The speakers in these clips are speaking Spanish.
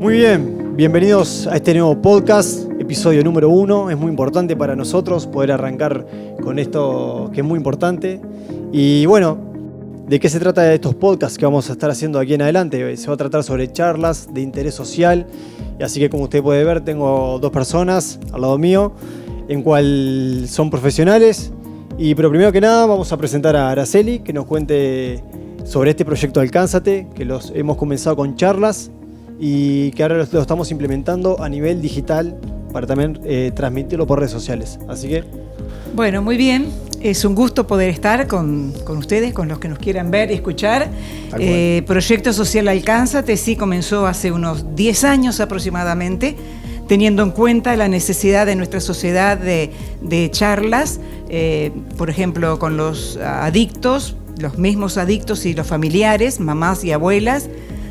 Muy bien, bienvenidos a este nuevo podcast, episodio número 1. Es muy importante para nosotros poder arrancar con esto que es muy importante. Y bueno, ¿de qué se trata estos podcasts que vamos a estar haciendo aquí en adelante? Se va a tratar sobre charlas de interés social. Y así que como usted puede ver, tengo dos personas al lado mío, en cual son profesionales. Pero primero que nada vamos a presentar a Araceli, que nos cuente sobre este proyecto Alcánzate, que los hemos comenzado con charlas y que ahora lo estamos implementando a nivel digital para también transmitirlo por redes sociales. Así que... Bueno, muy bien. Es un gusto poder estar con ustedes, con los que nos quieran ver y escuchar. Proyecto Social Alcánzate sí comenzó hace unos 10 años aproximadamente, teniendo en cuenta la necesidad de nuestra sociedad de charlas, por ejemplo, con los adictos, los mismos adictos y los familiares, mamás y abuelas,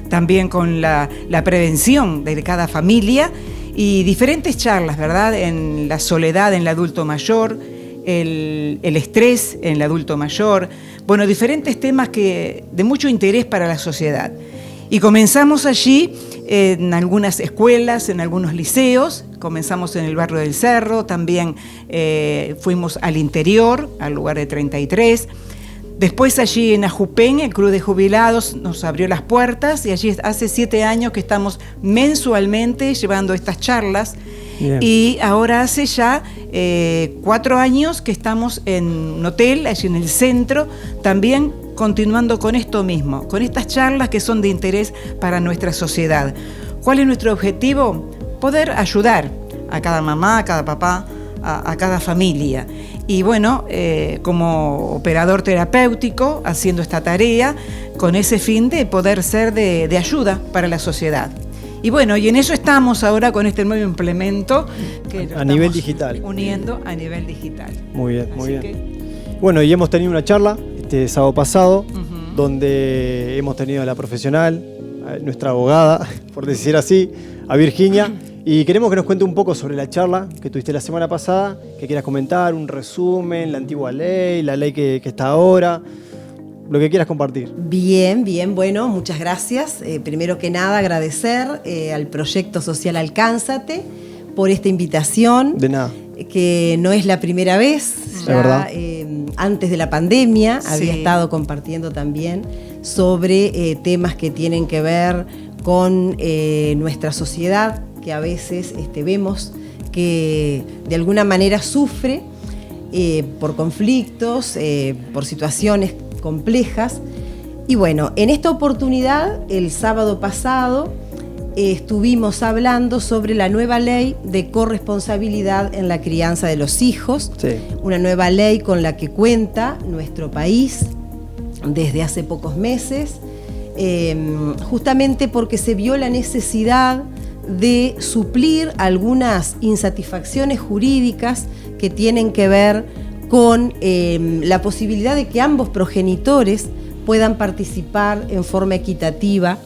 también con la prevención de cada familia y diferentes charlas, ¿verdad? En la soledad en el adulto mayor, el estrés en el adulto mayor, bueno, diferentes temas de mucho interés para la sociedad. Y comenzamos allí en algunas escuelas, en algunos liceos, comenzamos en el barrio del Cerro, también fuimos al interior, al lugar de 33. Después allí en Ajupén, el Club de Jubilados nos abrió las puertas y allí hace 7 años que estamos mensualmente llevando estas charlas. Bien. Y ahora hace ya 4 años que estamos en un hotel, allí en el centro, también continuando con esto mismo, con estas charlas que son de interés para nuestra sociedad. ¿Cuál es nuestro objetivo? Poder ayudar a cada mamá, a cada papá, a cada familia. Y bueno, como operador terapéutico, haciendo esta tarea, con ese fin de poder ser de ayuda para la sociedad. Y bueno, y en eso estamos ahora con este nuevo implemento que a nivel digital. Uniendo a nivel digital. Muy bien, muy bien. Bueno, y hemos tenido una charla este sábado pasado, donde hemos tenido a la profesional, a nuestra abogada, por decir así, a Virginia. Y queremos que nos cuente un poco sobre la charla que tuviste la semana pasada, que quieras comentar, un resumen, la antigua ley, la ley que está ahora, lo que quieras compartir. Bien, bueno, muchas gracias. Primero que nada, agradecer al Proyecto Social Alcánzate por esta invitación. De nada. Que no es la primera vez, ya, verdad. Antes de la pandemia Sí. había estado compartiendo también sobre temas que tienen que ver con nuestra sociedad, que a veces vemos que de alguna manera sufre por conflictos, por situaciones complejas. Y bueno, en esta oportunidad, el sábado pasado, estuvimos hablando sobre la nueva ley de corresponsabilidad en la crianza de los hijos, sí. Una nueva ley con la que cuenta nuestro país desde hace pocos meses, justamente porque se vio la necesidad de suplir algunas insatisfacciones jurídicas que tienen que ver con la posibilidad de que ambos progenitores puedan participar en forma equitativa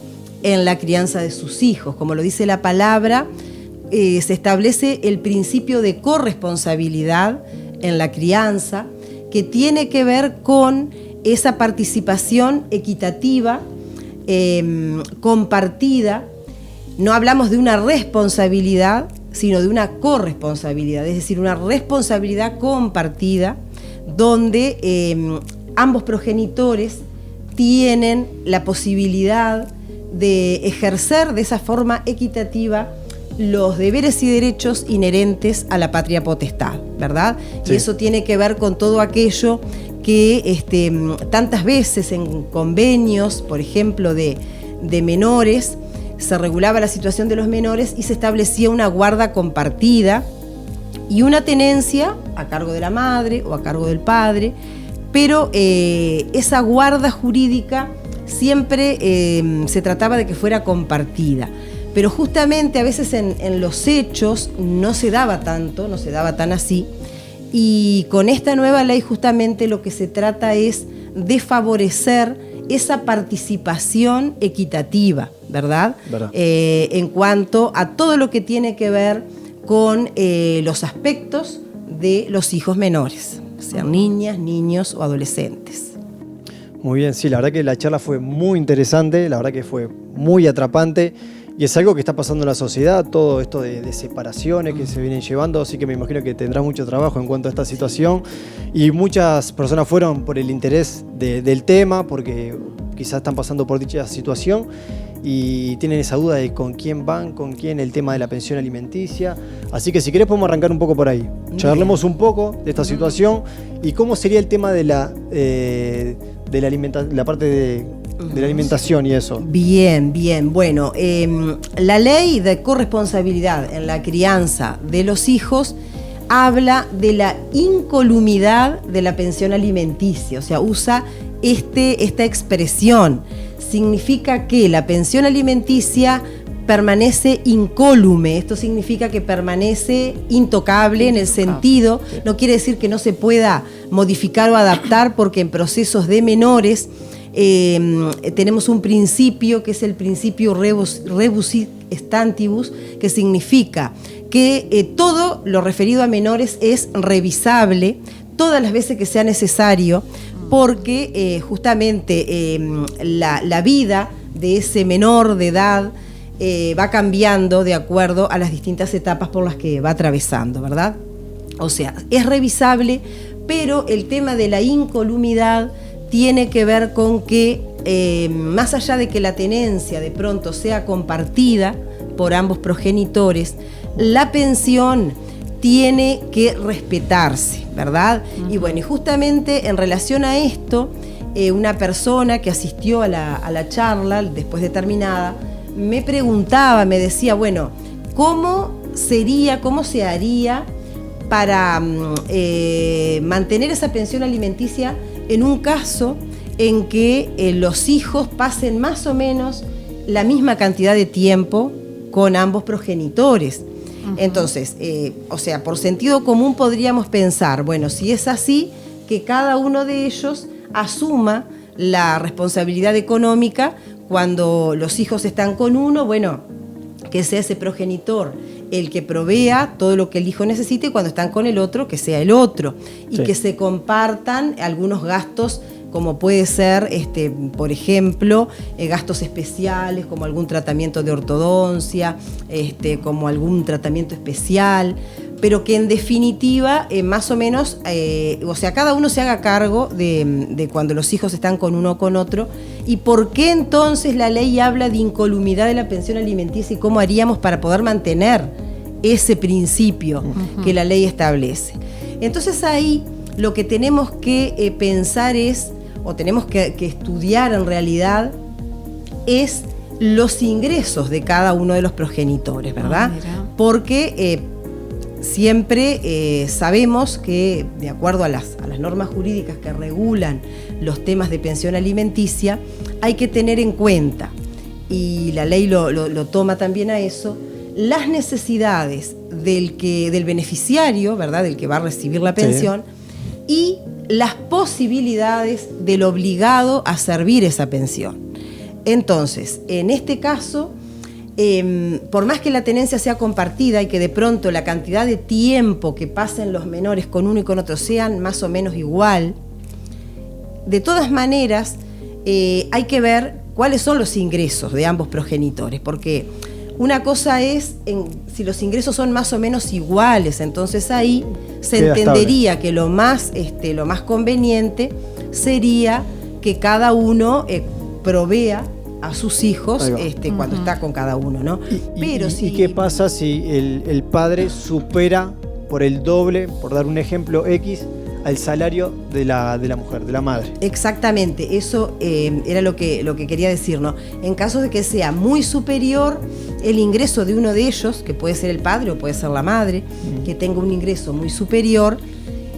en la crianza de sus hijos. Como lo dice la palabra, se establece el principio de corresponsabilidad en la crianza, que tiene que ver con esa participación equitativa, compartida. No hablamos de una responsabilidad, sino de una corresponsabilidad, es decir, una responsabilidad compartida donde ambos progenitores tienen la posibilidad de ejercer de esa forma equitativa los deberes y derechos inherentes a la patria potestad, ¿verdad? Sí. Y eso tiene que ver con todo aquello que tantas veces en convenios, por ejemplo, de menores, se regulaba la situación de los menores y se establecía una guarda compartida y una tenencia a cargo de la madre o a cargo del padre, pero esa guarda jurídica siempre se trataba de que fuera compartida. Pero justamente a veces en los hechos no se daba tanto, no se daba tan así, y con esta nueva ley justamente lo que se trata es de favorecer esa participación equitativa, ¿verdad? En cuanto a todo lo que tiene que ver con los aspectos de los hijos menores, sean niñas, niños o adolescentes. Muy bien, sí, la verdad que la charla fue muy interesante, la verdad que fue muy atrapante Y es algo que está pasando en la sociedad, todo esto de separaciones que se vienen llevando, así que me imagino que tendrás mucho trabajo en cuanto a esta situación. Y muchas personas fueron por el interés del tema, porque quizás están pasando por dicha situación y tienen esa duda de con quién van, con quién, el tema de la pensión alimenticia. Así que si querés podemos arrancar un poco por ahí. Charlemos un poco de esta situación y cómo sería el tema de la parte de la alimentación y eso. Bien. Bueno, la ley de corresponsabilidad en la crianza de los hijos habla de la incolumidad de la pensión alimenticia, o sea, usa esta expresión. Significa que la pensión alimenticia permanece incólume. Esto significa que permanece intocable en el sentido, no quiere decir que no se pueda modificar o adaptar, porque en procesos de menores tenemos un principio que es el principio rebus stantibus, que significa que todo lo referido a menores es revisable todas las veces que sea necesario, porque justamente la vida de ese menor de edad va cambiando de acuerdo a las distintas etapas por las que va atravesando, ¿verdad? O sea, es revisable, pero el tema de la incolumidad tiene que ver con que, más allá de que la tenencia de pronto sea compartida por ambos progenitores, la pensión tiene que respetarse, ¿verdad? Y bueno, y justamente en relación a esto, una persona que asistió a la charla, después de terminada, me preguntaba, me decía, bueno, ¿cómo se haría para mantener esa pensión alimenticia en un caso en que los hijos pasen más o menos la misma cantidad de tiempo con ambos progenitores? Entonces, o sea, por sentido común podríamos pensar, bueno, si es así, que cada uno de ellos asuma la responsabilidad económica. Cuando los hijos están con uno, bueno, que sea ese progenitor el que provea todo lo que el hijo necesite, y cuando están con el otro, que sea el otro. Y que se compartan algunos gastos, como puede ser, por ejemplo, gastos especiales, como algún tratamiento de ortodoncia, como algún tratamiento especial, pero que en definitiva, más o menos, o sea, cada uno se haga cargo de cuando los hijos están con uno o con otro. ¿Y por qué entonces la ley habla de incolumidad de la pensión alimenticia y cómo haríamos para poder mantener ese principio que la ley establece? Entonces ahí lo que tenemos que pensar es, o tenemos que estudiar en realidad, es los ingresos de cada uno de los progenitores, ¿verdad? Porque siempre sabemos que, de acuerdo a las normas jurídicas que regulan los temas de pensión alimenticia, hay que tener en cuenta, y la ley lo toma también a eso, las necesidades del beneficiario, ¿verdad?, del que va a recibir la pensión, y las posibilidades del obligado a servir esa pensión. Entonces, en este caso, por más que la tenencia sea compartida y que de pronto la cantidad de tiempo que pasen los menores con uno y con otro sean más o menos igual, de todas maneras hay que ver cuáles son los ingresos de ambos progenitores, porque una cosa es si los ingresos son más o menos iguales, entonces ahí se entendería que lo más conveniente sería que cada uno provea a sus hijos cuando está con cada uno, ¿no? ¿Y qué pasa si el padre supera por el doble, por dar un ejemplo, X, al salario de la mujer, de la madre? Exactamente, eso era lo que quería decir, ¿no? En caso de que sea muy superior el ingreso de uno de ellos, que puede ser el padre o puede ser la madre, que tenga un ingreso muy superior,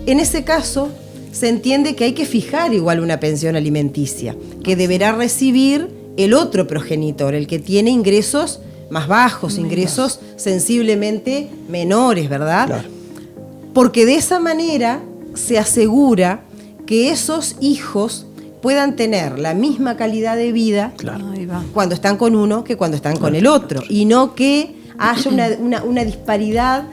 en ese caso se entiende que hay que fijar igual una pensión alimenticia, que deberá recibir el otro progenitor, el que tiene ingresos más bajos, ingresos sensiblemente menores, ¿verdad? Claro. Porque de esa manera se asegura que esos hijos puedan tener la misma calidad de vida cuando están con uno que cuando están con el otro, y no que haya una disparidad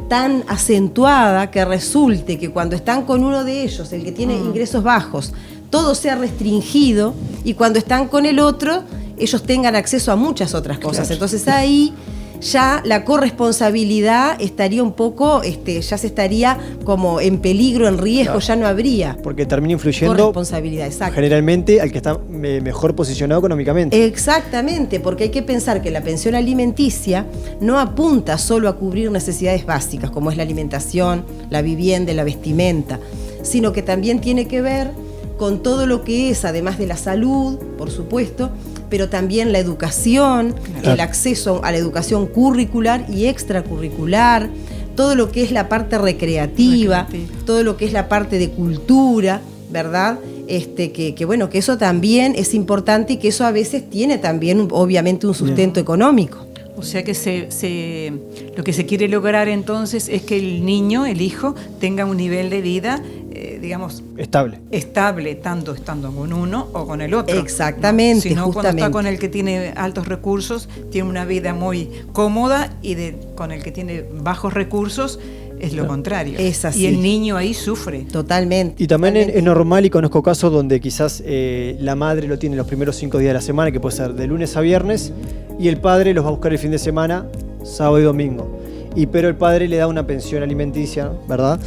tan acentuada que resulte que cuando están con uno de ellos, el que tiene ingresos bajos, todo sea restringido, y cuando están con el otro, ellos tengan acceso a muchas otras cosas. Claro. Entonces ahí ya la corresponsabilidad estaría un poco, ya se estaría como en peligro, en riesgo, claro. Ya no habría. Porque termina influyendo corresponsabilidad, exacto. Generalmente al que está mejor posicionado económicamente. Exactamente, porque hay que pensar que la pensión alimenticia no apunta solo a cubrir necesidades básicas, como es la alimentación, la vivienda, la vestimenta, sino que también tiene que ver con todo lo que es, además de la salud, por supuesto, pero también la educación, claro. El acceso a la educación curricular y extracurricular, todo lo que es la parte recreativa, todo lo que es la parte de cultura, ¿verdad? Que eso también es importante y que eso a veces tiene también, obviamente, un sustento económico. O sea que lo que se quiere lograr entonces es que el niño, el hijo, tenga un nivel de vida, digamos, estable, tanto estando con uno o con el otro. Exactamente, ¿no? Sino justamente. Cuando está con el que tiene altos recursos, tiene una vida muy cómoda, y con el que tiene bajos recursos es lo contrario. Es así. Y el niño ahí sufre. Totalmente. Y también es normal, y conozco casos donde quizás la madre lo tiene los primeros 5 días de la semana, que puede ser de lunes a viernes, y el padre los va a buscar el fin de semana, sábado y domingo. Pero el padre le da una pensión alimenticia, ¿verdad?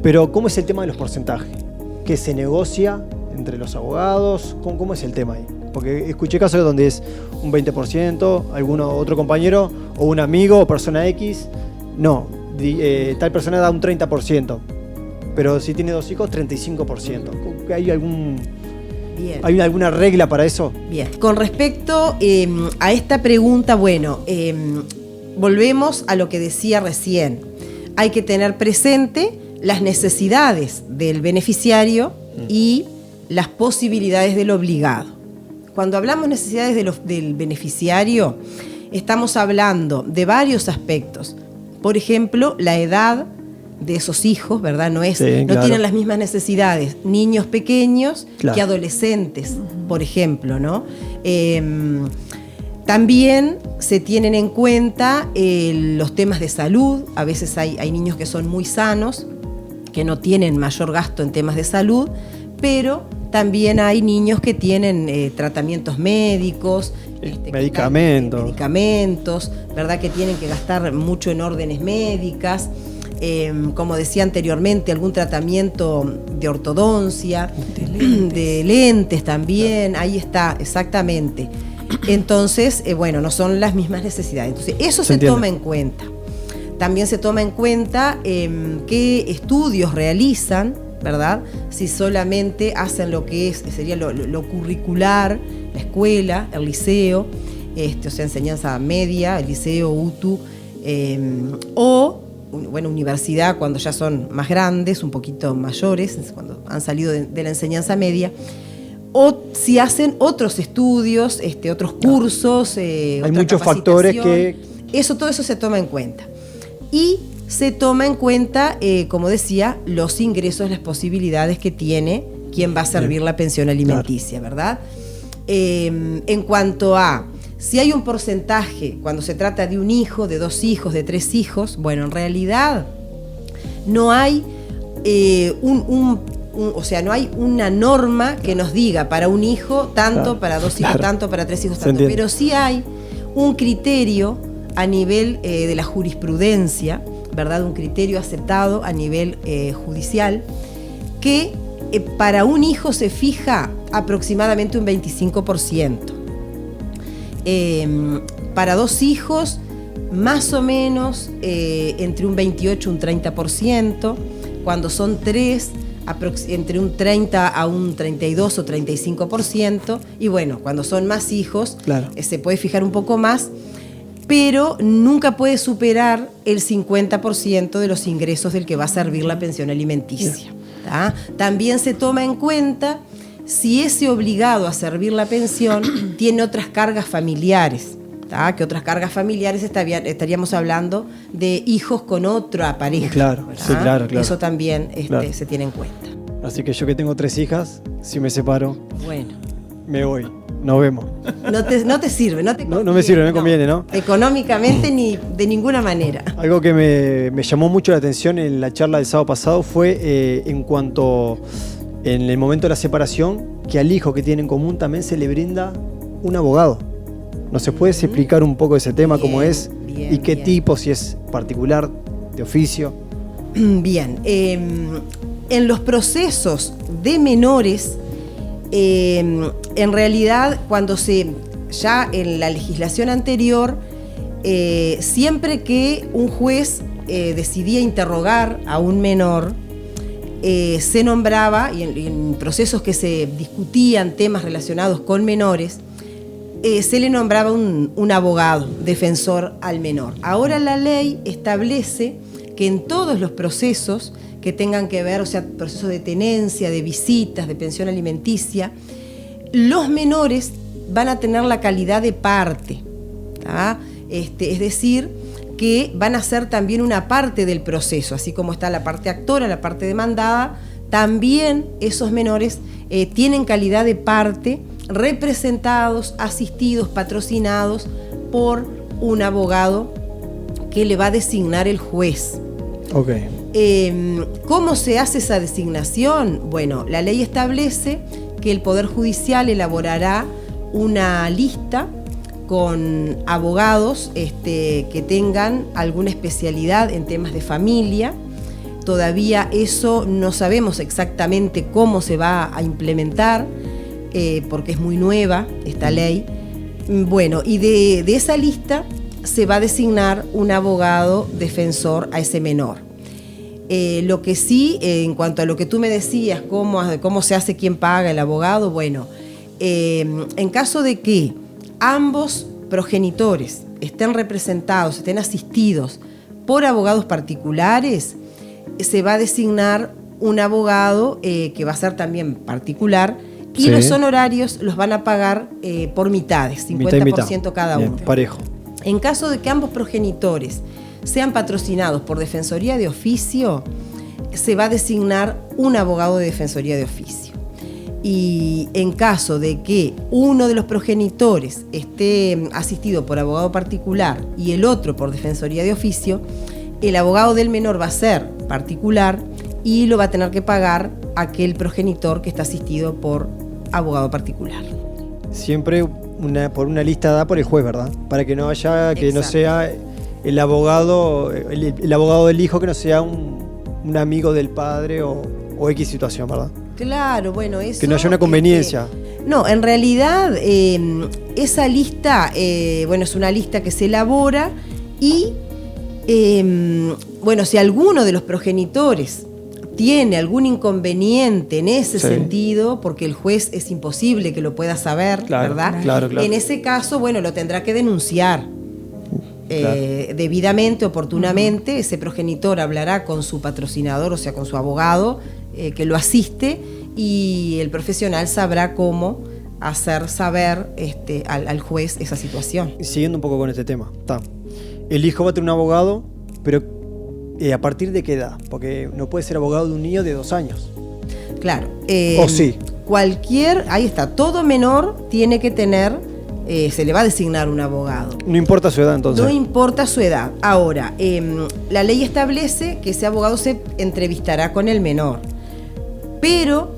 Pero ¿cómo es el tema de los porcentajes? ¿Qué se negocia entre los abogados? ¿Cómo es el tema ahí? Porque escuché casos donde es un 20%, otro compañero o un amigo o persona X, no, tal persona da un 30%, pero si tiene 2 hijos, 35%. ¿Hay alguna regla para eso? Bien. Con respecto a esta pregunta, volvemos a lo que decía recién. Hay que tener presente las necesidades del beneficiario y las posibilidades del obligado. Cuando hablamos necesidades del beneficiario, estamos hablando de varios aspectos. Por ejemplo, la edad de esos hijos, ¿verdad? No tienen las mismas necesidades niños pequeños que adolescentes, por ejemplo, ¿no? También se tienen en cuenta los temas de salud. A veces hay niños que son muy sanos, que no tienen mayor gasto en temas de salud, pero también hay niños que tienen tratamientos médicos, medicamentos, ¿verdad? Que tienen que gastar mucho en órdenes médicas, como decía anteriormente, algún tratamiento de ortodoncia, de lentes también, ahí está, exactamente. Entonces, no son las mismas necesidades. Entonces, eso se toma en cuenta. También se toma en cuenta qué estudios realizan, ¿verdad? Si solamente hacen lo que sería lo curricular, la escuela, el liceo, o sea, enseñanza media, el liceo, UTU, universidad cuando ya son más grandes, un poquito mayores, cuando han salido de la enseñanza media, o si hacen otros estudios, otros cursos, hay muchos factores que... Todo eso se toma en cuenta. Y se toma en cuenta, como decía, los ingresos, las posibilidades que tiene quien va a servir la pensión alimenticia, ¿verdad? En cuanto a si hay un porcentaje, cuando se trata de un hijo, de 2 hijos, de 3 hijos, en realidad no hay no hay una norma que nos diga para un hijo tanto, para 2 hijos tanto, para 3 hijos tanto, pero sí hay un criterio a nivel de la jurisprudencia, ¿verdad? Un criterio aceptado a nivel judicial, que para un hijo se fija aproximadamente un 25%. Para 2 hijos, más o menos entre un 28 y un 30%. Cuando son 3, entre un 30 a un 32 o 35%. Y cuando son más hijos, se puede fijar un poco más, pero nunca puede superar el 50% de los ingresos del que va a servir la pensión alimenticia. También se toma en cuenta si ese obligado a servir la pensión tiene otras cargas familiares. Que otras cargas familiares estaríamos hablando de hijos con otra pareja. Claro. Eso también se tiene en cuenta. Así que yo que tengo 3 hijas, si me separo, me voy. Nos vemos. No te sirve, no te conviene. No me sirve, no me conviene, ¿no? Económicamente ni de ninguna manera. Algo que me llamó mucho la atención en la charla del sábado pasado fue en cuanto, en el momento de la separación, que al hijo que tiene en común también se le brinda un abogado. ¿Nos puedes explicar un poco ese tema, cómo es y qué tipo, si es particular, de oficio? Bien, en los procesos de menores, en realidad cuando ya en la legislación anterior, siempre que un juez decidía interrogar a un menor, se nombraba, y en procesos que se discutían temas relacionados con menores, se le nombraba un abogado defensor al menor. Ahora la ley establece que en todos los procesos que tengan que ver, o sea, procesos de tenencia, de visitas, de pensión alimenticia, los menores van a tener la calidad de parte, ¿tá? Es decir, que van a ser también una parte del proceso, así como está la parte actora, la parte demandada, también esos menores tienen calidad de parte, representados, asistidos, patrocinados por un abogado que le va a designar el juez. Okay. ¿Cómo se hace esa designación? Bueno, la ley establece que el Poder Judicial elaborará una lista con abogados que tengan alguna especialidad en temas de familia. Todavía eso no sabemos exactamente cómo se va a implementar, porque es muy nueva esta ley. Bueno, y de esa lista se va a designar un abogado defensor a ese menor. Lo que sí, en cuanto a lo que tú me decías, cómo se hace, quién paga, el abogado, bueno, en caso de que ambos progenitores estén representados, estén asistidos por abogados particulares, se va a designar un abogado que va a ser también particular, y sí, los honorarios los van a pagar por mitades, 50% cada uno. Bien, parejo. En caso de que ambos progenitores sean patrocinados por Defensoría de Oficio, se va a designar un abogado de Defensoría de Oficio. Y en caso de que uno de los progenitores esté asistido por abogado particular y el otro por Defensoría de Oficio, el abogado del menor va a ser particular y lo va a tener que pagar aquel progenitor que está asistido por abogado particular. Siempre por una lista dada por el juez, ¿verdad? Para que no haya, que no sea el abogado del hijo, que no sea un amigo del padre o X situación, ¿verdad? Claro, bueno, eso... Que no haya una conveniencia. No, en realidad esa lista, es una lista que se elabora y, si alguno de los progenitores tiene algún inconveniente en ese sentido, porque el juez es imposible que lo pueda saber, ¿verdad? Claro. En ese caso, lo tendrá que denunciar. Debidamente, oportunamente, ese progenitor hablará con su patrocinador, o sea, con su abogado que lo asiste, y el profesional sabrá cómo hacer saber al juez esa situación. Siguiendo un poco con este tema, el hijo va a tener un abogado, pero ¿a partir de qué edad? Porque no puede ser abogado de un niño de 2 años. Claro. ¿O sí? Ahí está, todo menor tiene que tener, se le va a designar un abogado. No importa su edad, entonces. No importa su edad. Ahora, la ley establece que ese abogado se entrevistará con el menor, pero,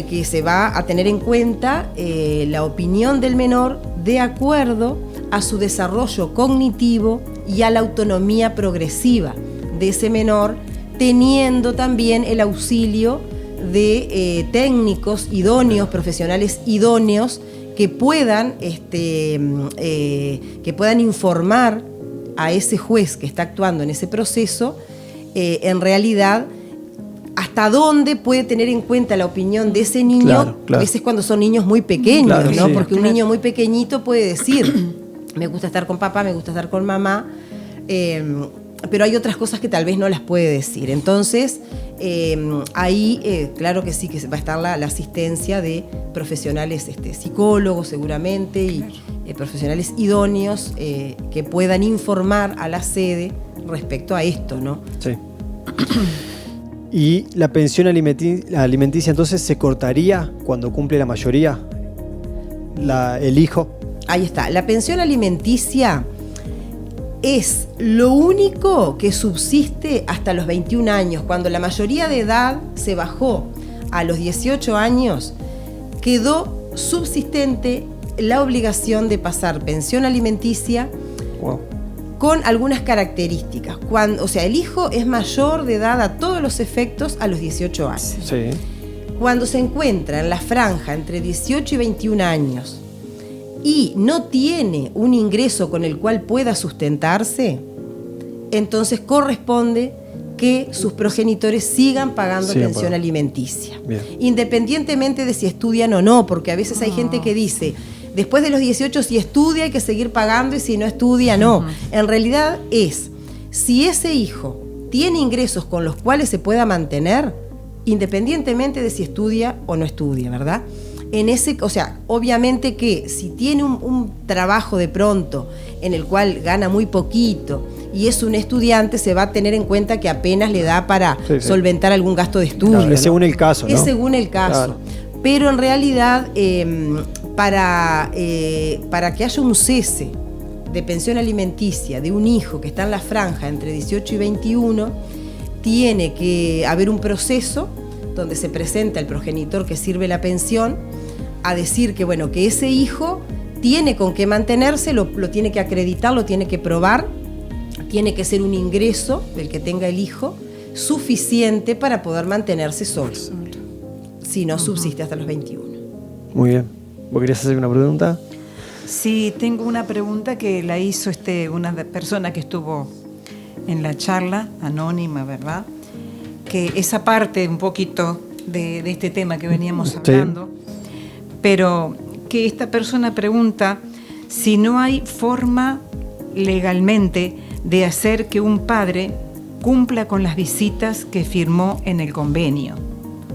que se va a tener en cuenta la opinión del menor de acuerdo a su desarrollo cognitivo y a la autonomía progresiva de ese menor, teniendo también el auxilio de técnicos idóneos, profesionales idóneos, que puedan informar a ese juez que está actuando en ese proceso, en realidad, hasta dónde puede tener en cuenta la opinión de ese niño. Claro. A veces cuando son niños muy pequeños, ¿no? Sí. Porque un niño muy pequeñito puede decir, me gusta estar con papá, me gusta estar con mamá, pero hay otras cosas que tal vez no las puede decir. Entonces, ahí, claro que sí, que va a estar la asistencia de profesionales, psicólogos seguramente, y profesionales idóneos que puedan informar a la sede respecto a esto, ¿no? Sí. ¿Y la pensión alimenticia entonces se cortaría cuando cumple la mayoría el hijo? Ahí está. La pensión alimenticia es lo único que subsiste hasta los 21 años. Cuando la mayoría de edad se bajó a los 18 años, quedó subsistente la obligación de pasar pensión alimenticia. Wow. Con algunas características. O sea, el hijo es mayor de edad a todos los efectos a los 18 años. Sí. Cuando se encuentra en la franja entre 18 y 21 años y no tiene un ingreso con el cual pueda sustentarse, entonces corresponde que sus progenitores sigan pagando pensión alimenticia. Bien. Independientemente de si estudian o no, porque a veces hay gente que dice, después de los 18 si estudia hay que seguir pagando y si no estudia no. En realidad es, si ese hijo tiene ingresos con los cuales se pueda mantener, independientemente de si estudia o no estudia, ¿verdad? O sea, obviamente que si tiene un trabajo de pronto en el cual gana muy poquito y es un estudiante, se va a tener en cuenta que apenas le da para solventar algún gasto de estudio. Claro, es según el caso, ¿no? Es según el caso. Claro. Pero en realidad, para que haya un cese de pensión alimenticia de un hijo que está en la franja entre 18 y 21, tiene que haber un proceso donde se presenta el progenitor que sirve la pensión a decir que, bueno, que ese hijo tiene con qué mantenerse, lo tiene que acreditar, lo tiene que probar, tiene que ser un ingreso del que tenga el hijo suficiente para poder mantenerse solo, si no subsiste hasta los 21. Muy bien. ¿Vos querías hacer una pregunta? Sí, tengo una pregunta que la hizo una persona que estuvo en la charla, anónima, ¿verdad? Que esa parte un poquito de este tema que veníamos hablando, pero que esta persona pregunta si no hay forma legalmente de hacer que un padre cumpla con las visitas que firmó en el convenio.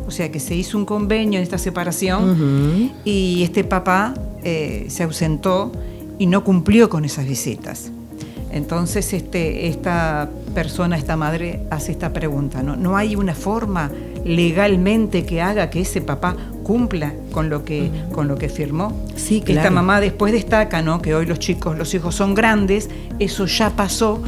O sea, que se hizo un convenio en esta separación y este papá se ausentó y no cumplió con esas visitas. Entonces esta persona, esta madre, hace esta pregunta, ¿no? ¿No hay una forma legalmente que haga que ese papá cumpla con lo que firmó? Sí, claro. Esta mamá después destaca, ¿no?, que hoy los hijos son grandes, eso ya pasó,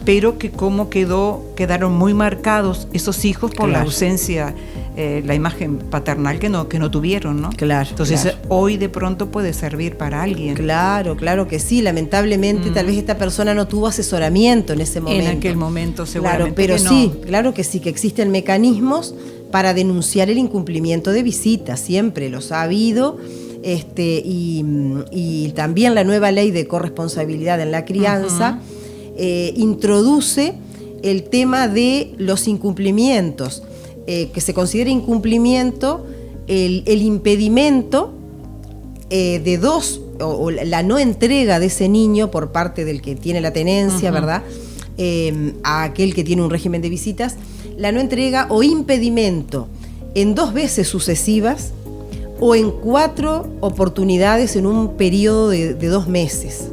pero que cómo quedaron muy marcados esos hijos por la ausencia, la imagen paternal que no tuvieron, ¿no? Claro. Entonces hoy de pronto puede servir para alguien. Claro que sí. Lamentablemente tal vez esta persona no tuvo asesoramiento en ese momento. En aquel momento seguramente. Claro, pero que no. sí, claro que sí, que existen mecanismos para denunciar el incumplimiento de visitas, siempre los ha habido, y también la nueva ley de corresponsabilidad en la crianza introduce el tema de los incumplimientos, que se considera incumplimiento el impedimento de dos, o la no entrega de ese niño por parte del que tiene la tenencia, ¿verdad?, a aquel que tiene un régimen de visitas, la no entrega o impedimento en 2 veces sucesivas o en 4 oportunidades en un periodo de 2 meses.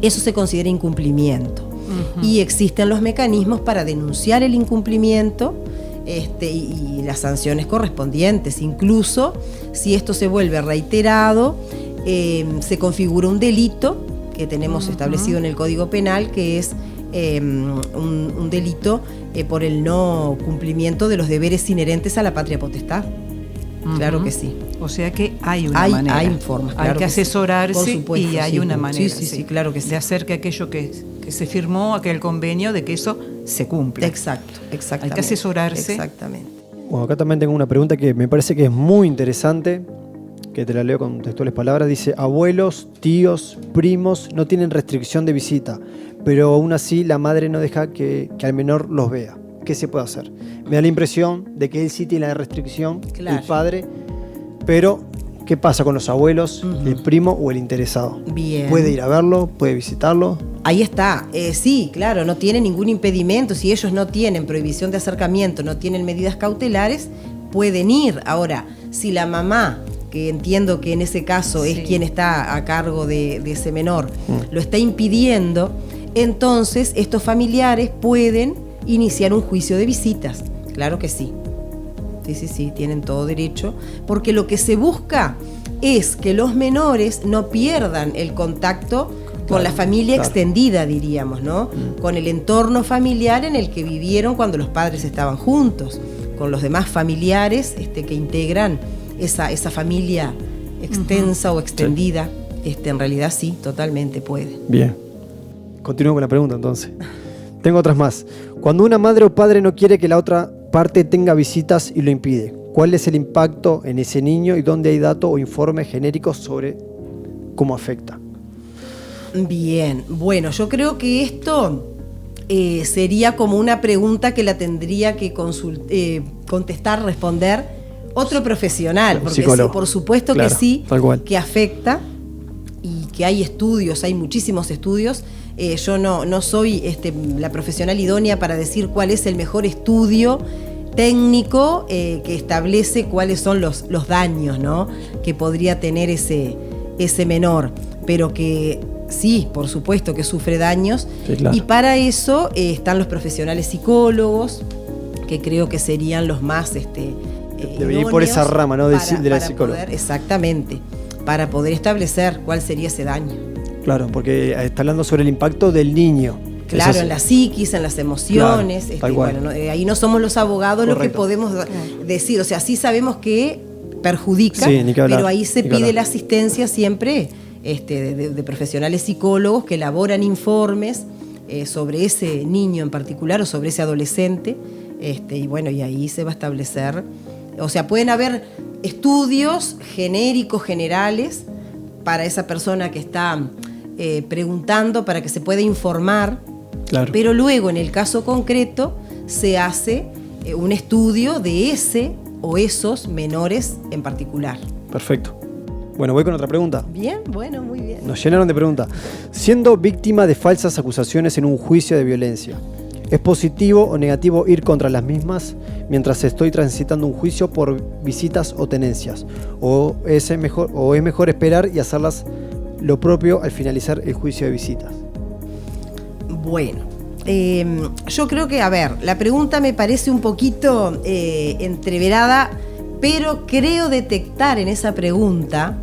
Eso se considera incumplimiento. Y existen los mecanismos para denunciar el incumplimiento y las sanciones correspondientes. Incluso si esto se vuelve reiterado, se configura un delito que tenemos establecido en el Código Penal, que es un delito por el no cumplimiento de los deberes inherentes a la patria potestad. Claro que sí. O sea que hay una manera. Hay formas, claro. Hay que asesorarse, por supuesto, y hay una manera. Sí, claro que sí. De hacer que aquello que se firmó, aquel convenio, de que eso se cumpla. Exactamente. Hay que asesorarse. Exactamente. Bueno, acá también tengo una pregunta que me parece que es muy interesante, que te la leo con textuales palabras. Dice: abuelos, tíos, primos no tienen restricción de visita, pero aún así la madre no deja que al menor los vea. ¿Qué se puede hacer? Me da la impresión de que él sí tiene la restricción, el padre, pero ¿qué pasa con los abuelos, el primo o el interesado? Bien. ¿Puede ir a verlo? ¿Puede visitarlo? Ahí está. Sí, claro, no tiene ningún impedimento. Si ellos no tienen prohibición de acercamiento, no tienen medidas cautelares, pueden ir. Ahora, si la mamá, que entiendo que en ese caso es quien está a cargo de ese menor, lo está impidiendo, entonces estos familiares pueden iniciar un juicio de visitas. Claro que sí. Sí, tienen todo derecho, porque lo que se busca es que los menores no pierdan el contacto con la familia extendida, diríamos, ¿no? Con el entorno familiar en el que vivieron cuando los padres estaban juntos, con los demás familiares que integran esa familia extensa o extendida en realidad sí, totalmente puede. Bien. Continúo con la pregunta entonces. Tengo otras más. Cuando una madre o padre no quiere que la otra parte tenga visitas y lo impide, ¿cuál es el impacto en ese niño y dónde hay datos o informes genéricos sobre cómo afecta? Bien, bueno, yo creo que esto sería como una pregunta que la tendría que contestar, responder otro profesional, porque sí, por supuesto claro, que sí, que afecta y que hay estudios, hay muchísimos estudios. Yo no soy la profesional idónea para decir cuál es el mejor estudio técnico que establece cuáles son los daños, ¿no?, que podría tener ese menor, pero que sí, por supuesto que sufre daños, sí, claro. Y para eso están los profesionales psicólogos, que creo que serían los más debería ir por esa rama, ¿no?, de la psicóloga. Exactamente, para poder establecer cuál sería ese daño. Claro, porque está hablando sobre el impacto del niño. Claro, en la psiquis, en las emociones. Claro, bueno, ahí no somos los abogados los que podemos decir. O sea, sí sabemos que perjudica, sí, pero ahí se pide la asistencia siempre de profesionales psicólogos que elaboran informes sobre ese niño en particular o sobre ese adolescente. Y bueno, y ahí se va a establecer. O sea, pueden haber estudios genéricos, generales, para esa persona que está preguntando, para que se pueda informar. Claro. Pero luego, en el caso concreto, se hace un estudio de ese o esos menores en particular. Perfecto. Bueno, voy con otra pregunta. Bien, bueno, muy bien. Nos llenaron de preguntas. Siendo víctima de falsas acusaciones en un juicio de violencia, ¿es positivo o negativo ir contra las mismas mientras estoy transitando un juicio por visitas o tenencias? ¿O es mejor esperar y hacerlas lo propio al finalizar el juicio de visitas? Bueno, yo creo que, a ver, la pregunta me parece un poquito entreverada, pero creo detectar en esa pregunta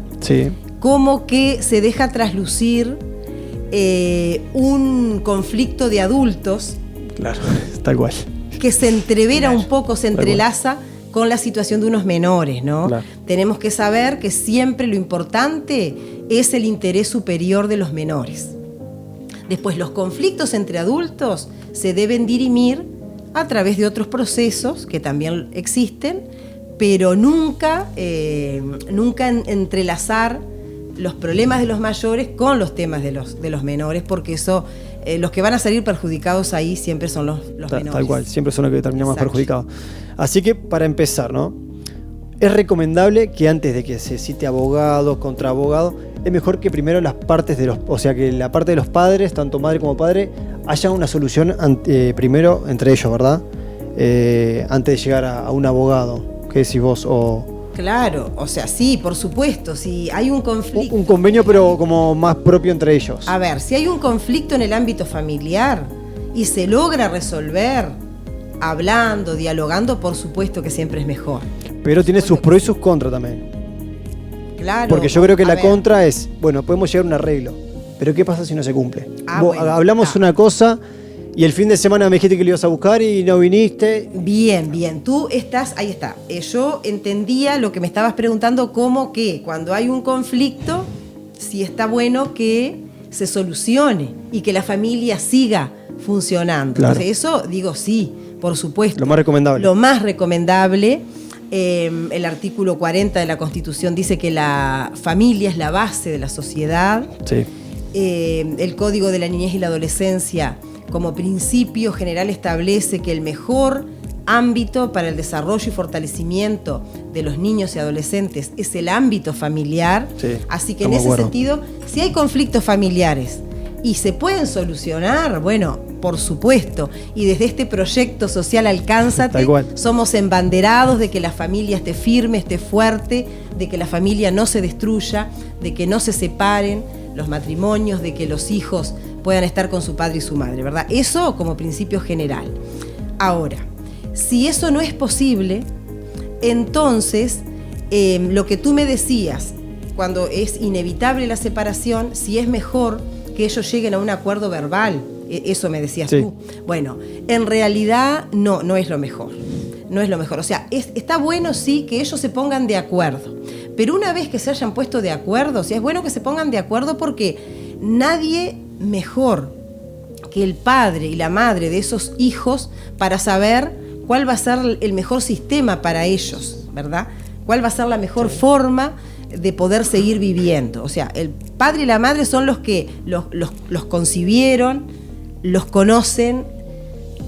como que se deja traslucir un conflicto de adultos. Claro, tal cual. Que se entrevera un poco, se entrelaza con la situación de unos menores, ¿no? Claro. Tenemos que saber que siempre lo importante es el interés superior de los menores. Después, los conflictos entre adultos se deben dirimir a través de otros procesos que también existen, pero nunca entrelazar los problemas de los mayores con los temas de los menores, porque eso, los que van a salir perjudicados ahí siempre son los menores. Tal cual, siempre son los que terminan más perjudicados. Así que, para empezar, ¿no?, es recomendable que antes de que se cite abogado, contraabogado, es mejor que primero las partes o sea, que la parte de los padres, tanto madre como padre, haya una solución primero entre ellos, ¿verdad? Antes de llegar a un abogado. ¿Qué decís vos? Claro, o sea, sí, por supuesto, si hay un conflicto... Un convenio, pero como más propio entre ellos. A ver, si hay un conflicto en el ámbito familiar y se logra resolver hablando, dialogando, por supuesto que siempre es mejor. Pero tiene sus pros y sus contras también. Claro. Porque yo creo que la contra es, bueno, podemos llegar a un arreglo, pero ¿qué pasa si no se cumple? Hablamos una cosa y el fin de semana me dijiste que lo ibas a buscar y no viniste. Bien, tú estás, ahí está. Yo entendía lo que me estabas preguntando, como que cuando hay un conflicto, si está bueno que se solucione y que la familia siga funcionando. Claro. Entonces, eso digo sí, por supuesto. Lo más recomendable. Lo más recomendable. El artículo 40 de la Constitución dice que la familia es la base de la sociedad. Sí. El Código de la Niñez y la Adolescencia, como principio general, establece que el mejor ámbito para el desarrollo y fortalecimiento de los niños y adolescentes es el ámbito familiar. Sí, así que en ese sentido, si hay conflictos familiares y se pueden solucionar, bueno, por supuesto. Y desde este proyecto social Alcánzate, somos embanderados de que la familia esté firme, esté fuerte, de que la familia no se destruya, de que no se separen los matrimonios, de que los hijos puedan estar con su padre y su madre, ¿verdad? Eso como principio general. Ahora, si eso no es posible, entonces lo que tú me decías, cuando es inevitable la separación, si es mejor que ellos lleguen a un acuerdo verbal, eso me decías tú. Bueno, en realidad no es lo mejor. No es lo mejor. O sea, está bueno sí que ellos se pongan de acuerdo, Pero una vez que se hayan puesto de acuerdo, o sea, es bueno que se pongan de acuerdo porque nadie mejor que el padre y la madre de esos hijos para saber cuál va a ser el mejor sistema para ellos, ¿verdad? Cuál va a ser la mejor forma de poder seguir viviendo. O sea, el padre y la madre son los que los concibieron, los conocen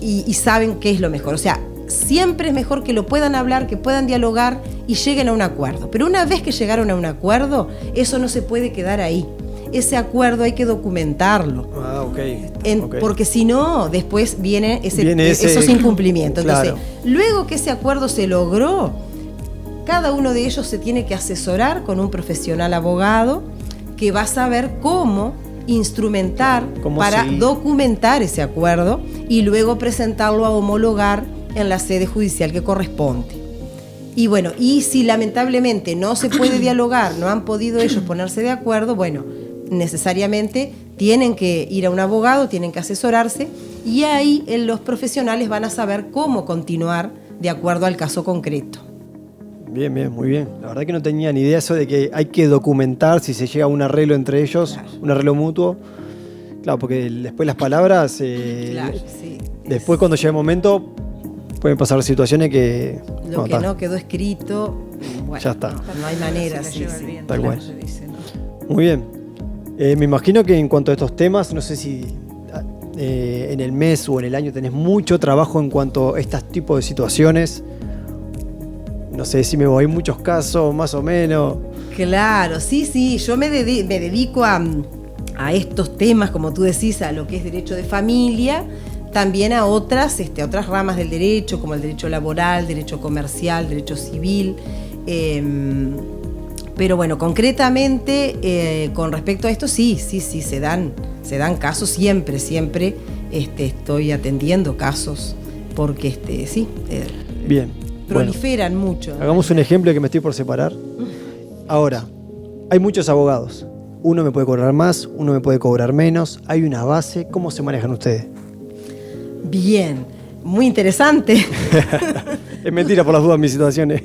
y saben qué es lo mejor. O sea, siempre es mejor que lo puedan hablar, que puedan dialogar y lleguen a un acuerdo. Pero una vez que llegaron a un acuerdo, eso no se puede quedar ahí. Ese acuerdo hay que documentarlo. Ah, ok. Porque si no, después viene esos incumplimientos. Entonces, claro. Luego que ese acuerdo se logró, cada uno de ellos se tiene que asesorar con un profesional abogado que va a saber cómo instrumentar para documentar ese acuerdo y luego presentarlo a homologar en la sede judicial que corresponde. Y bueno, y si lamentablemente no se puede dialogar, no han podido ellos ponerse de acuerdo, bueno, necesariamente tienen que ir a un abogado, tienen que asesorarse y ahí los profesionales van a saber cómo continuar de acuerdo al caso concreto. Bien, muy bien. La verdad que no tenía ni idea eso de que hay que documentar si se llega a un arreglo entre ellos, claro. Un arreglo mutuo. Claro, porque después las palabras, claro, sí, después cuando llega el momento pueden pasar situaciones que... Lo que no quedó escrito, bueno, ya está. No hay manera, sí. Tal cual. Muy bien. Me imagino que en cuanto a estos temas, no sé si en el mes o en el año tenés mucho trabajo en cuanto a estos tipos de situaciones. No sé si me voy, hay muchos casos, más o menos. Claro, sí, yo me dedico a estos temas, como tú decís, a lo que es derecho de familia, también a otras ramas del derecho, como el derecho laboral, derecho comercial, derecho civil. Pero bueno, concretamente, con respecto a esto, sí, se dan casos siempre estoy atendiendo casos, porque bien. Proliferan mucho. Hagamos un ejemplo que me estoy por separar. Ahora, hay muchos abogados. Uno me puede cobrar más, uno me puede cobrar menos. Hay una base. ¿Cómo se manejan ustedes? Bien, muy interesante. Es mentira por las dudas mis situaciones.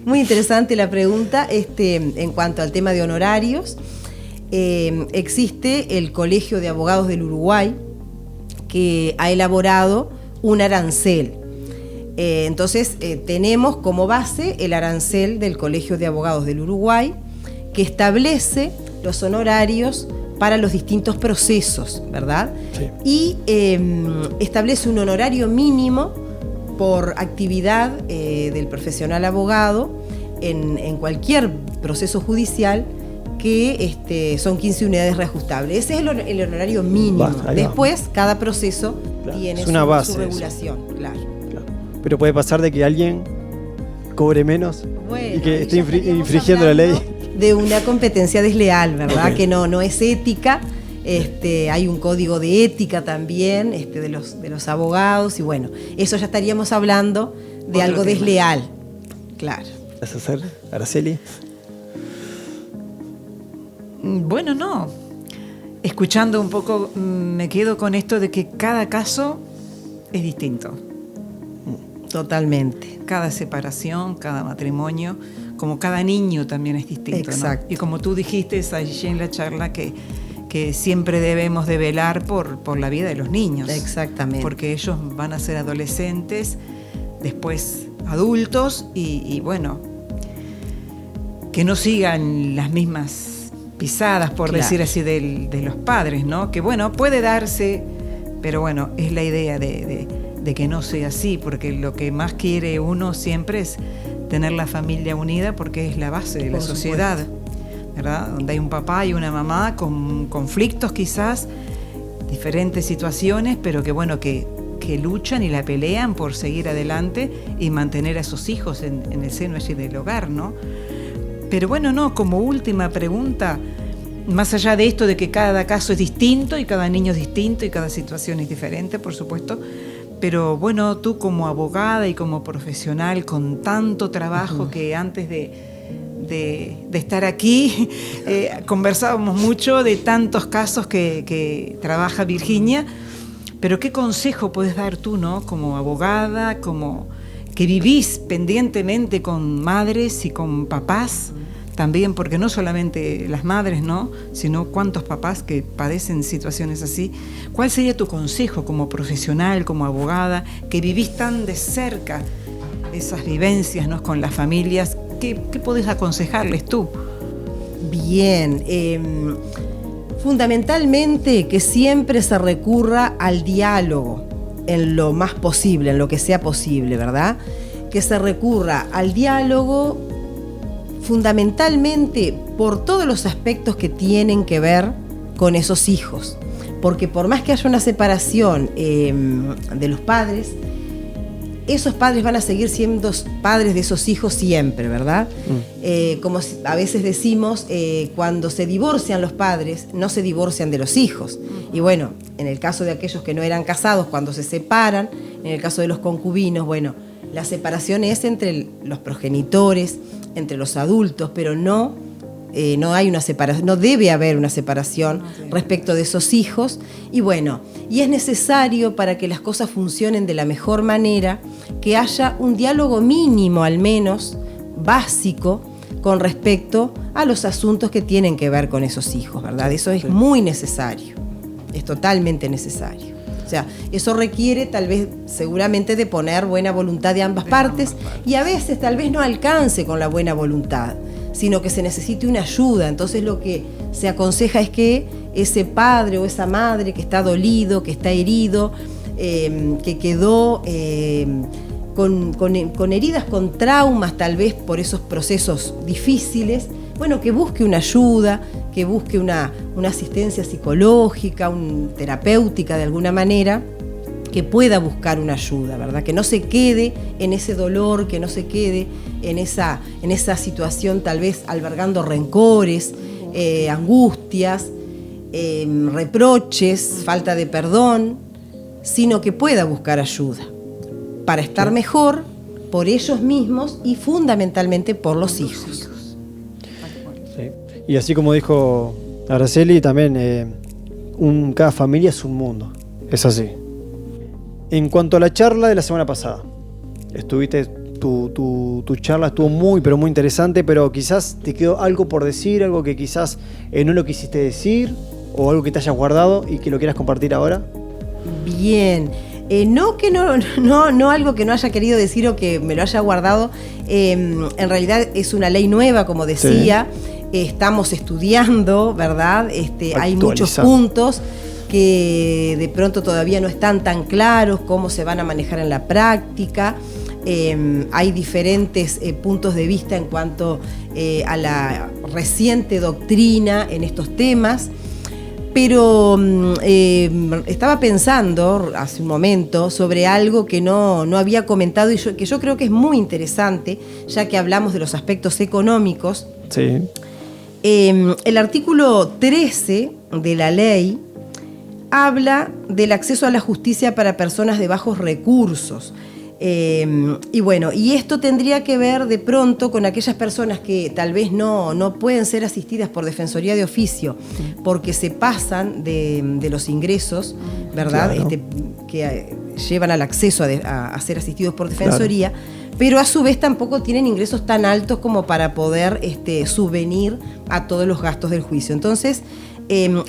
Muy interesante la pregunta. En cuanto al tema de honorarios, existe el Colegio de Abogados del Uruguay que ha elaborado un arancel. Entonces tenemos como base el arancel del Colegio de Abogados del Uruguay que establece los honorarios para los distintos procesos, ¿verdad? Sí. Y establece un honorario mínimo por actividad del profesional abogado en cualquier proceso judicial que son 15 unidades reajustables. Ese es el honorario mínimo. Después, cada proceso tiene su regulación, claro. Pero puede pasar de que alguien cobre menos y que esté infringiendo la ley. De una competencia desleal, ¿verdad? Okay. Que no es ética. Hay un código de ética también de los abogados y bueno, eso ya estaríamos hablando de algo desleal. Claro. ¿Vas a hacer, Araceli? Bueno, no. Escuchando un poco, me quedo con esto de que cada caso es distinto. Totalmente. Cada separación, cada matrimonio, como cada niño también es distinto. Exacto. ¿No? Y como tú dijiste allí en la charla que siempre debemos de velar por la vida de los niños. Exactamente. Porque ellos van a ser adolescentes, después adultos y bueno, que no sigan las mismas pisadas, por decir así, de los padres, ¿no? Que bueno, puede darse, pero bueno, es la idea de que no sea así, porque lo que más quiere uno siempre es tener la familia unida porque es la base de la sociedad, ¿verdad? Donde hay un papá y una mamá con conflictos quizás, diferentes situaciones, pero que bueno, que luchan y la pelean por seguir adelante y mantener a sus hijos en el seno allí del hogar, ¿no? Pero bueno, no, como última pregunta, más allá de esto de que cada caso es distinto y cada niño es distinto y cada situación es diferente, por supuesto, pero bueno, tú como abogada y como profesional con tanto trabajo que antes de estar aquí conversábamos mucho de tantos casos que trabaja Virginia, pero ¿qué consejo puedes dar tú, ¿no? Como abogada, como que vivís pendientemente con madres y con papás también, porque no solamente las madres, ¿no?, sino cuántos papás que padecen situaciones así. ¿Cuál sería tu consejo como profesional, como abogada, que vivís tan de cerca esas vivencias, ¿no?, con las familias? ¿Qué podés aconsejarles tú? Bien, fundamentalmente que siempre se recurra al diálogo en lo más posible, en lo que sea posible, ¿verdad? Que se recurra al diálogo fundamentalmente por todos los aspectos que tienen que ver con esos hijos. Porque por más que haya una separación de los padres, esos padres van a seguir siendo padres de esos hijos siempre, ¿verdad? Como a veces decimos, cuando se divorcian los padres, no se divorcian de los hijos. Y bueno, en el caso de aquellos que no eran casados, cuando se separan, en el caso de los concubinos, bueno, la separación es entre los progenitores, entre los adultos, pero no hay una separación, no debe haber una separación respecto de esos hijos. Y bueno, y es necesario para que las cosas funcionen de la mejor manera que haya un diálogo mínimo, al menos básico, con respecto a los asuntos que tienen que ver con esos hijos, ¿verdad? Eso es muy necesario, es totalmente necesario. O sea, eso requiere tal vez, seguramente, de poner buena voluntad de ambas partes, y a veces tal vez no alcance con la buena voluntad, sino que se necesite una ayuda. Entonces lo que se aconseja es que ese padre o esa madre que está dolido, que está herido, que quedó con heridas, con traumas tal vez por esos procesos difíciles, bueno, que busque una ayuda, que busque una asistencia psicológica, terapéutica de alguna manera, que pueda buscar una ayuda, ¿verdad? Que no se quede en ese dolor, que no se quede en esa situación tal vez albergando rencores, angustias, reproches, falta de perdón, sino que pueda buscar ayuda para estar mejor por ellos mismos y fundamentalmente por los hijos. Sí. Y así como dijo Araceli, también cada familia es un mundo, es así. En cuanto a la charla de la semana pasada, tu charla estuvo muy, pero muy interesante, pero quizás te quedó algo por decir, algo que quizás no lo quisiste decir, o algo que te hayas guardado y que lo quieras compartir ahora. Bien, no algo que no haya querido decir o que me lo haya guardado. En realidad es una ley nueva, como decía. Sí. Estamos estudiando, ¿verdad? Hay muchos puntos que de pronto todavía no están tan claros cómo se van a manejar en la práctica. Hay diferentes puntos de vista en cuanto a la reciente doctrina en estos temas. Pero estaba pensando hace un momento sobre algo que no había comentado y que yo creo que es muy interesante, ya que hablamos de los aspectos económicos. Sí. El artículo 13 de la ley habla del acceso a la justicia para personas de bajos recursos. Y bueno, y esto tendría que ver de pronto con aquellas personas que tal vez no pueden ser asistidas por Defensoría de Oficio porque se pasan de los ingresos, ¿verdad? Claro. Que llevan al acceso a ser asistidos por Defensoría, claro. Pero a su vez tampoco tienen ingresos tan altos como para poder subvenir a todos los gastos del juicio. Entonces,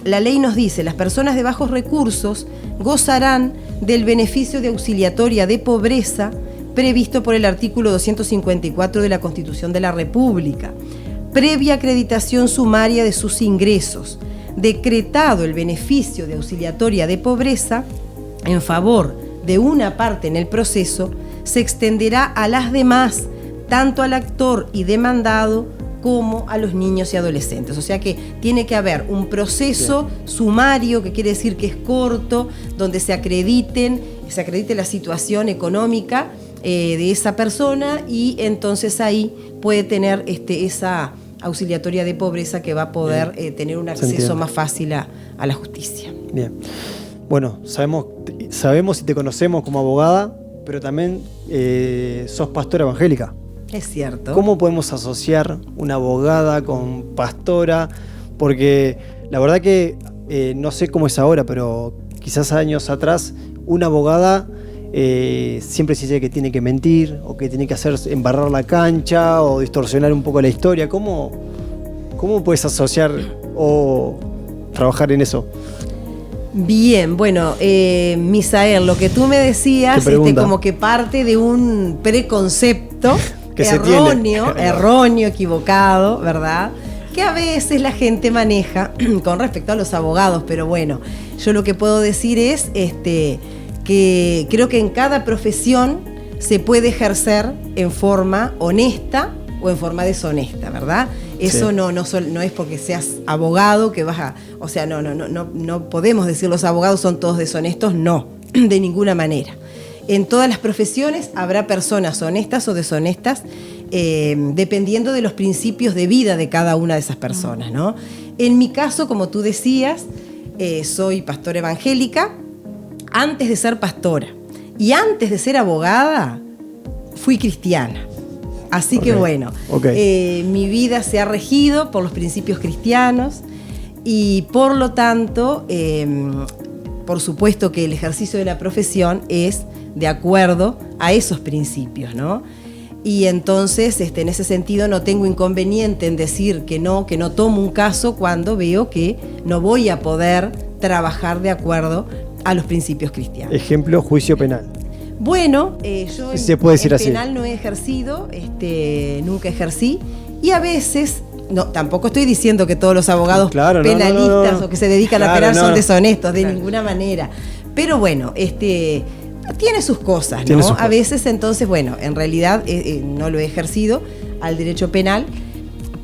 la ley nos dice, las personas de bajos recursos gozarán del beneficio de auxiliatoria de pobreza previsto por el artículo 254 de la Constitución de la República, previa acreditación sumaria de sus ingresos, decretado el beneficio de auxiliatoria de pobreza en favor de una parte en el proceso, se extenderá a las demás, tanto al actor y demandado como a los niños y adolescentes. O sea que tiene que haber un proceso sumario, que quiere decir que es corto, donde se acredite la situación económica de esa persona, y entonces ahí puede tener esa auxiliatoria de pobreza que va a poder tener un acceso más fácil a la justicia. Bien. Bueno, sabemos y te conocemos como abogada, pero también sos pastora evangélica. Es cierto. ¿Cómo podemos asociar una abogada con pastora? Porque la verdad que no sé cómo es ahora, pero quizás años atrás una abogada siempre se dice que tiene que mentir o que tiene que embarrar la cancha o distorsionar un poco la historia. ¿Cómo ¿Cómo puedes asociar o trabajar en eso? Bien, bueno, Misael, lo que tú me decías, como que parte de un preconcepto erróneo, equivocado, ¿verdad? Que a veces la gente maneja con respecto a los abogados, pero bueno, yo lo que puedo decir es que creo que en cada profesión se puede ejercer en forma honesta o en forma deshonesta, ¿verdad? Eso sí. No es porque seas abogado que vas a... O sea, no podemos decir los abogados son todos deshonestos, no, de ninguna manera. En todas las profesiones habrá personas honestas o deshonestas, dependiendo de los principios de vida de cada una de esas personas, ¿no? En mi caso, como tú decías, soy pastora evangélica. Antes de ser pastora y antes de ser abogada, fui cristiana. Así que bueno, mi vida se ha regido por los principios cristianos y por lo tanto, por supuesto que el ejercicio de la profesión es de acuerdo a esos principios, ¿no? Y entonces, en ese sentido, no tengo inconveniente en decir que no tomo un caso cuando veo que no voy a poder trabajar de acuerdo a los principios cristianos. Ejemplo, juicio penal. Bueno, yo en penal no he ejercido, nunca ejercí, y a veces, tampoco estoy diciendo que todos los abogados penalistas o que se dedican a penal son deshonestos, de ninguna manera. Pero bueno, tiene sus cosas, ¿no? A veces, entonces, bueno, en realidad no lo he ejercido al derecho penal,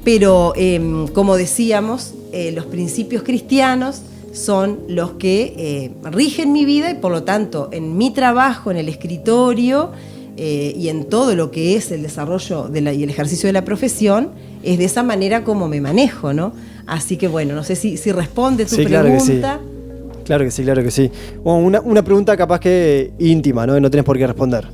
pero como decíamos, los principios cristianos son los que rigen mi vida y por lo tanto en mi trabajo, en el escritorio y en todo lo que es el desarrollo y el ejercicio de la profesión, es de esa manera como me manejo, ¿no? Así que bueno, no sé si responde tu pregunta. Claro que sí. Bueno, una pregunta capaz que íntima, ¿no? No tenés por qué responder.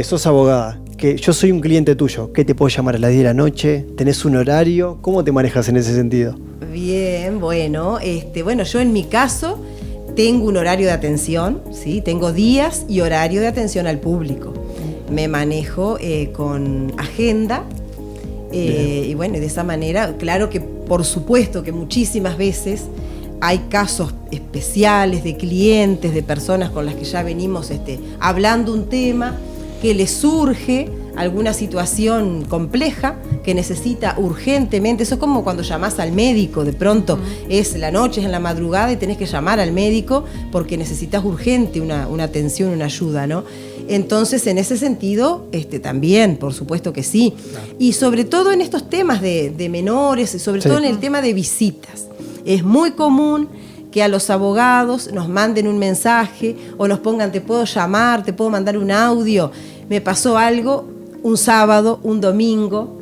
Sos abogada, que yo soy un cliente tuyo, ¿qué te puedo llamar a las 10 de la noche? ¿Tenés un horario? ¿Cómo te manejas en ese sentido? Bien, bueno, yo en mi caso tengo un horario de atención, ¿sí? Tengo días y horario de atención al público. Me manejo con agenda y bueno, de esa manera, claro que por supuesto que muchísimas veces hay casos especiales de clientes, de personas con las que ya venimos hablando un tema que les surge alguna situación compleja que necesita urgentemente. Eso es como cuando llamás al médico, de pronto es la noche, es en la madrugada y tenés que llamar al médico porque necesitas urgente una atención, una ayuda, ¿no? Entonces, en ese sentido, también, por supuesto que sí. Claro. Y sobre todo en estos temas de menores, sobre todo en el tema de visitas. Es muy común que a los abogados nos manden un mensaje o nos pongan, te puedo llamar, te puedo mandar un audio. Me pasó algo un sábado, un domingo,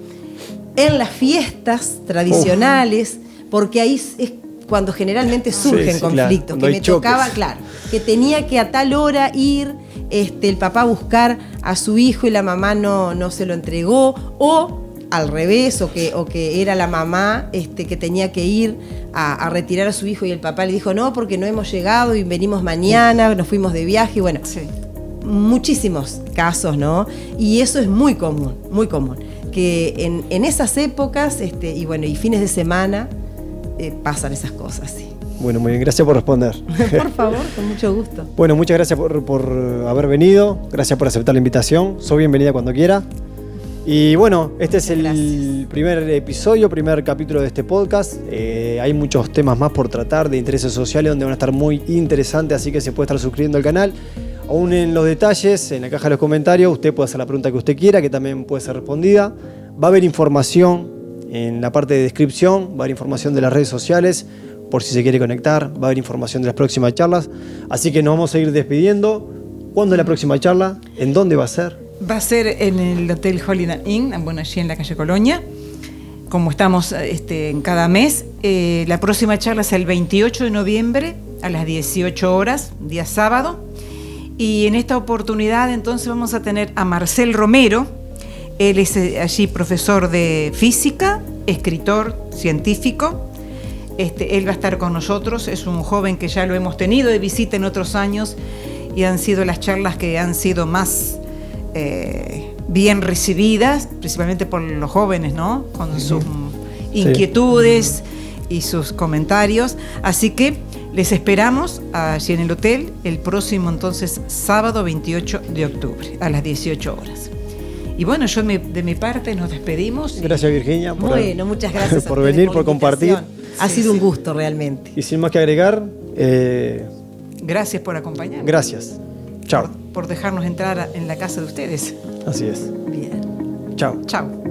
en las fiestas tradicionales, porque ahí es cuando generalmente surgen conflictos. Claro, que me tocaba, claro, que tenía que a tal hora ir el papá a buscar a su hijo y la mamá no se lo entregó, o al revés, o que era la mamá que tenía que ir a retirar a su hijo y el papá le dijo no, porque no hemos llegado y venimos mañana, nos fuimos de viaje, y bueno, muchísimos casos, ¿no? Y eso es muy común, que en esas épocas y fines de semana pasan esas cosas, sí. Bueno, muy bien, gracias por responder. Por favor, con mucho gusto. Bueno, muchas gracias por haber venido, gracias por aceptar la invitación, sos bienvenida cuando quiera. Y bueno, este es el primer episodio, primer capítulo de este podcast. Hay muchos temas más por tratar de intereses sociales donde van a estar muy interesantes, así que se puede estar suscribiendo al canal. Aún en los detalles, en la caja de los comentarios, usted puede hacer la pregunta que usted quiera, que también puede ser respondida. Va a haber información en la parte de descripción, va a haber información de las redes sociales, por si se quiere conectar, va a haber información de las próximas charlas. Así que nos vamos a ir despidiendo. ¿Cuándo es la próxima charla? ¿En dónde va a ser? Va a ser en el Hotel Holiday Inn, allí en la calle Colonia, como estamos en cada mes. La próxima charla es el 28 de noviembre a las 18 horas, día sábado. Y en esta oportunidad entonces vamos a tener a Marcel Romero. Él es allí profesor de física, escritor, científico. Él va a estar con nosotros, es un joven que ya lo hemos tenido de visita en otros años y han sido las charlas que han sido más bien recibidas, principalmente por los jóvenes, ¿no? Con sus inquietudes y sus comentarios. Así que les esperamos allí en el hotel el próximo entonces sábado 28 de octubre a las 18 horas. Y bueno, yo de mi parte nos despedimos. Gracias, Virginia, muchas gracias por venir, por compartir. Ha sido un gusto realmente. Y sin más que agregar, gracias por acompañarnos. Gracias. Chao. Por dejarnos entrar en la casa de ustedes. Así es. Bien. Chao. Chao.